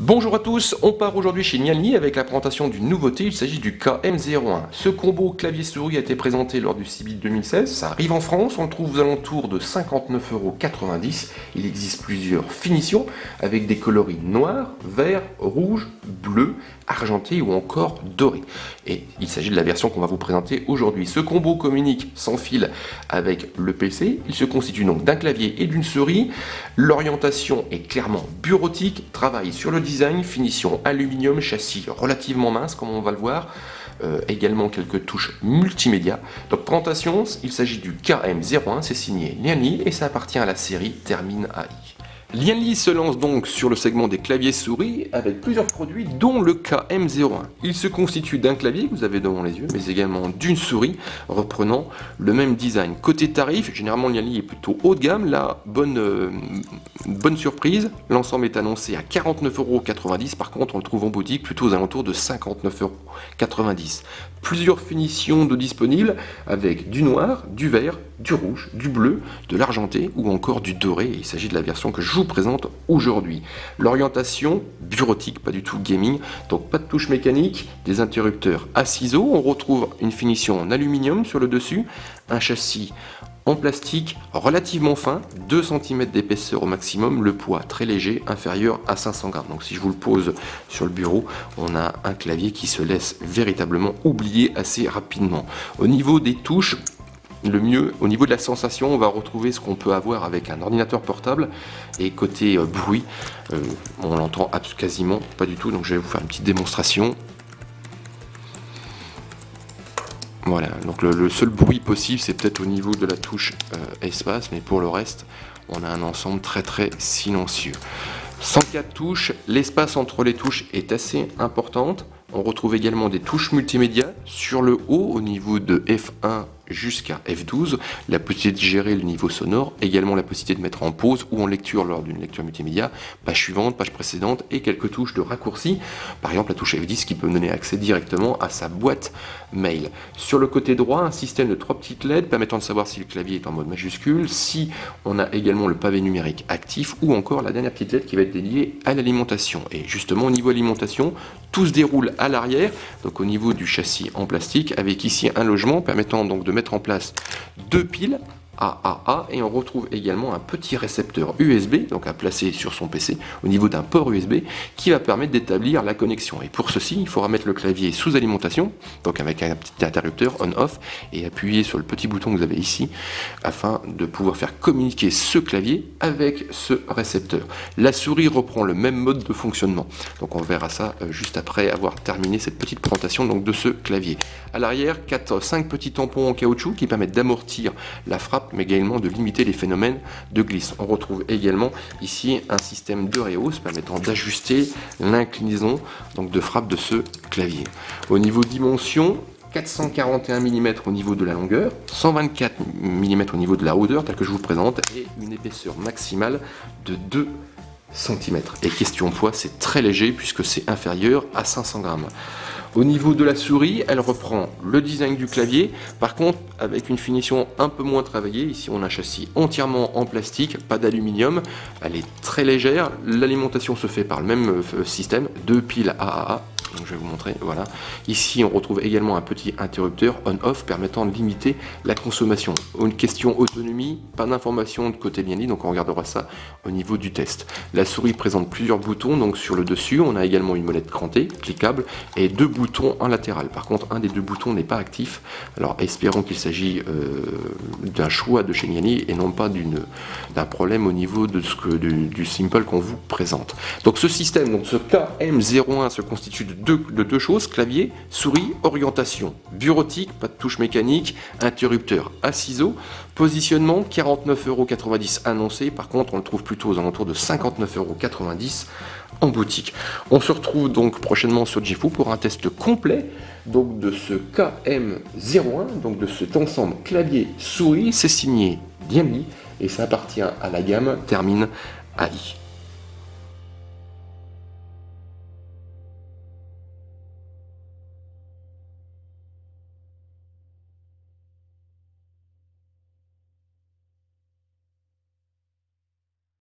Bonjour à tous, on part aujourd'hui chez Nianli avec la présentation d'une nouveauté, il s'agit du KM01. Ce combo clavier-souris a été présenté lors du CeBIT 2016, ça arrive en France, on le trouve aux alentours de 59,90 €. Il existe plusieurs finitions avec des coloris noirs, vert, rouge, bleu, argenté ou encore doré. Et il s'agit de la version qu'on va vous présenter aujourd'hui. Ce combo communique sans fil avec le PC, il se constitue donc d'un clavier et d'une souris. L'orientation est clairement bureautique, travaille sur le design, finition aluminium, châssis relativement mince comme on va le voir, également quelques touches multimédia. Donc présentation, il s'agit du KM01, c'est signé Nianli et ça appartient à la série Termin AI. Nianli se lance donc sur le segment des claviers souris avec plusieurs produits dont le KM01. Il se constitue d'un clavier que vous avez devant les yeux mais également d'une souris reprenant le même design. Côté tarif, généralement Nianli est plutôt haut de gamme, là bonne surprise, l'ensemble est annoncé à 49,90 €, par contre on le trouve en boutique plutôt aux alentours de 59,90 €. Plusieurs finitions de disponibles avec du noir, du vert, du rouge, du bleu, de l'argenté ou encore du doré. Il s'agit de la version que je vous présente aujourd'hui. L'orientation bureautique, pas du tout gaming, donc pas de touche mécanique, des interrupteurs à ciseaux. On retrouve une finition en aluminium sur le dessus, un châssis en plastique relativement fin, 2 cm d'épaisseur au maximum, le poids très léger, inférieur à 500 g. Donc si je vous le pose sur le bureau, on a un clavier qui se laisse véritablement oublier assez rapidement. Au niveau des touches, le mieux, au niveau de la sensation, on va retrouver ce qu'on peut avoir avec un ordinateur portable. Et côté bruit, on l'entend quasiment pas du tout, donc je vais vous faire une petite démonstration. Voilà, donc le seul bruit possible c'est peut-être au niveau de la touche espace, mais pour le reste on a un ensemble très silencieux. 104 touches, l'espace entre les touches est assez importante. On retrouve également des touches multimédia sur le haut au niveau de F1 jusqu'à F12, la possibilité de gérer le niveau sonore, également la possibilité de mettre en pause ou en lecture lors d'une lecture multimédia, page suivante, page précédente et quelques touches de raccourci, par exemple la touche F10 qui peut me donner accès directement à sa boîte mail. Sur le côté droit, un système de 3 petites LED permettant de savoir si le clavier est en mode majuscule, si on a également le pavé numérique actif ou encore la dernière petite LED qui va être dédiée à l'alimentation. Et justement au niveau alimentation, tout se déroule à l'arrière, donc au niveau du châssis en plastique, avec ici un logement permettant donc de mettre en place 2 piles AAA et on retrouve également un petit récepteur USB, donc à placer sur son PC au niveau d'un port USB qui va permettre d'établir la connexion. Et pour ceci, il faudra mettre le clavier sous alimentation, donc avec un petit interrupteur on-off et appuyer sur le petit bouton que vous avez ici afin de pouvoir faire communiquer ce clavier avec ce récepteur. La souris reprend le même mode de fonctionnement, donc on verra ça juste après avoir terminé cette petite présentation donc de ce clavier. À l'arrière, 5 petits tampons en caoutchouc qui permettent d'amortir la frappe mais également de limiter les phénomènes de glisse. On retrouve également ici un système de réhausse permettant d'ajuster l'inclinaison donc de frappe de ce clavier. Au niveau dimension, 441 mm au niveau de la longueur, 124 mm au niveau de la hauteur tel que je vous présente et une épaisseur maximale de 2 cm. Et question poids, c'est très léger puisque c'est inférieur à 500 g. Au niveau de la souris, elle reprend le design du clavier, par contre avec une finition un peu moins travaillée. Ici on a un châssis entièrement en plastique, pas d'aluminium, elle est très légère, l'alimentation se fait par le même système, 2 piles AAA. Donc je vais vous montrer, voilà. Ici on retrouve également un petit interrupteur on-off permettant de limiter la consommation. Une question autonomie, pas d'information de côté Nianli, donc on regardera ça au niveau du test. La souris présente plusieurs boutons, donc sur le dessus on a également une molette crantée, cliquable, et 2 boutons en latéral. Par contre un des 2 boutons n'est pas actif, alors espérons qu'il s'agit d'un choix de chez Nianli et non pas d'un problème au niveau de du simple qu'on vous présente. Donc ce système, donc ce KM01 se constitue de deux choses, clavier, souris, orientation, bureautique, pas de touche mécanique, interrupteur à ciseaux, positionnement 49,90 € annoncé, par contre on le trouve plutôt aux alentours de 59,90 € en boutique. On se retrouve donc prochainement sur Jifu pour un test complet donc de ce KM01, donc de cet ensemble clavier souris, c'est signé Nianli et ça appartient à la gamme Termin AI.